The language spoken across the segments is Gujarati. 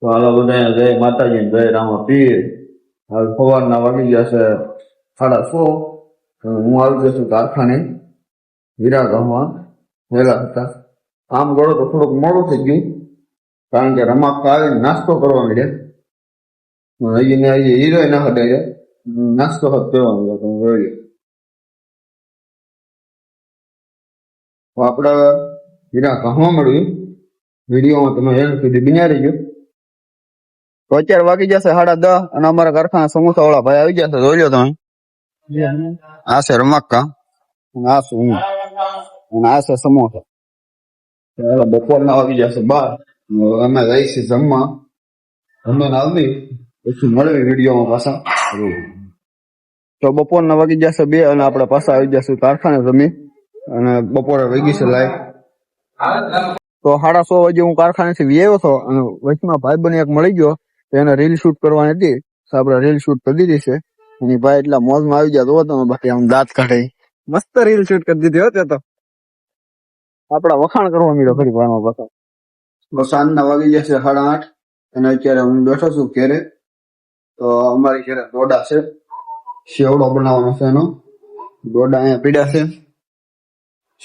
તો હાલો બધા જય માતાજી જય રામાપીર. હાલ સવારના વાગી ગયા છે 6:30. હું આવી ગયો છું કારખાને હીરા ગામમાં વહેલા હતા. આમ ગળો તો થોડુંક મોડું થઈ ગયું કારણ કે રમાક આવીને નાસ્તો કરવા માંડ્યા. હજી હીરો ના હટાય નાસ્તો હાથ કરવા માંડ્યો તો જોઈએ. આપણે હીરા ગામમાં મળ્યું વિડીયોમાં તમે એમ સુધી બિના રહી ગયો. તો અત્યારે વાગી જશે 10:30 અને અમારા કારખાના સમોસા વાળા ભાઈ આવી જશે. જોઈ લો તમે. આ છે રમાક્કા, આ છે હું અને આ છે સમોસા. બપોરના વાગી જશે 12. અમે જઈશું જમવા. જમવાને આવી પછી મળવી વિડીયોમાં પાછા. તો બપોરના વાગી જશે 2 અને આપણે પાછા આવી જશું કારખાને જમી અને બપોરે વાગી છે લાઈટ. તો 6:30 વાગે હું કારખાનેથી આવ્યો હતો અને વચમાં ભાઈબંધ એક મળી ગયો. એને રીલ શૂટ કરવાની હતી તો આપણે રીલ શૂટ કરી દીધી છે. એની ભાઈ એટલા મોજમાં આવી ગયા તો તમે બાકી આમ દાંત કાઢે મસ્ત રીલ શૂટ કરી દીધી હોત તો આપડા વખાણ કરવા મળ્યો ફરી વાનો પાછો. સાંજના વાગી જશે 8:30 અને અત્યારે હું બેઠો છું ઘેરે. તો અમારી ઘરે ડોડા છે, શેવડો બનાવવાનો છે. એનો ડોડા અહીંયા પીડા છે.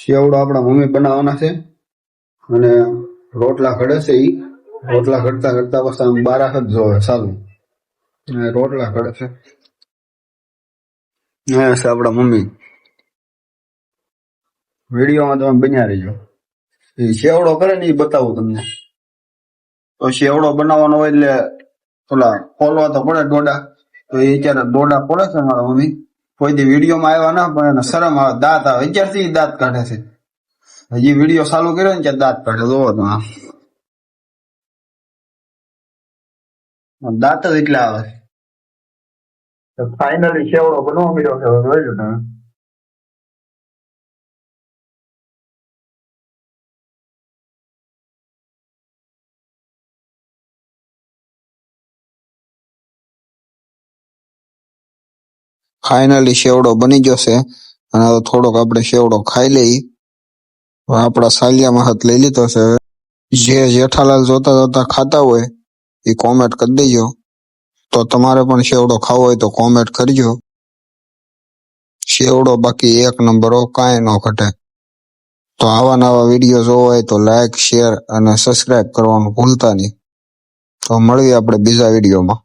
શેવડો આપણા મમ્મી બનાવવાના છે અને રોટલા ઘડે છે. ઈ રોટલા ઘડતા ઘડતા બસ આમ 12 જ જોવે સારું. રોટલા ઘડે છે. હા છે આપડા મમ્મી. વિડીયોમાં તમે બન્યા રહીજો. એ શેવડો કરે ને એ બતાવું તમને. તો શેવડો બનાવવાનો હોય એટલે ઓલા ખોલવા તો પડે ડોડા. તો એ અત્યારે ડોડા પડે છે મારા મમ્મી. કોઈ દી વિડીયોમાં આવ્યા ના પણ એને શરમ આવે, દાંત આવે. અત્યારથી દાંત કાઢે છે. હજી વિડીયો ચાલુ કર્યો ને ત્યાં દાંત કાઢે. જોવો તો દાંત જ એટલા આવે. ફાઇનલી શેવડો બનવા મળ્યો છે. જોઈ લો તમે. ફાઇનલી શેવડો બની ગયો છે અને થોડોક આપણે શેવડો ખાઈ લઈ. આપણા સાલિયામાં હાથ લઈ લીધો છે. જે જેઠાલાલ જોતા જોતા ખાતા હોય એ કોમેન્ટ કરી દેજો. તો તમારે પણ શેવડો ખાવો હોય તો કોમેન્ટ કરજો. શેવડો બાકી 1 નંબર કાંઈ ન ઘટે. તો આવા નવા વિડીયો જોવા હોય તો લાઈક, શેર અને સબસ્ક્રાઇબ કરવાનું ભૂલતા નહીં. તો મળીએ આપણે બીજા વિડીયોમાં.